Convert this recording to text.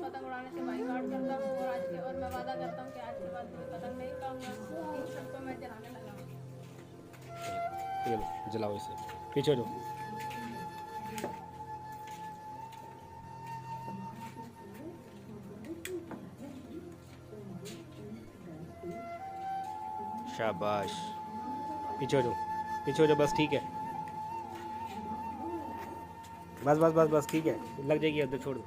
पतंग उड़ाने से बाइकआउट करता हूँ और मैं वादा करता हूँ कि आज के बाद मैं पतंग नहीं खाऊंगा। इन सबको मैं जलाने लगा हूँ। ये लो जलाओ इसे, पीछे हो जाओ। शाबाश, पीछे हो जाओ, पीछे हो जाओ, बस ठीक है, बस बस बस बस ठीक है, लग जाएगी, अंदर छोड़ दो।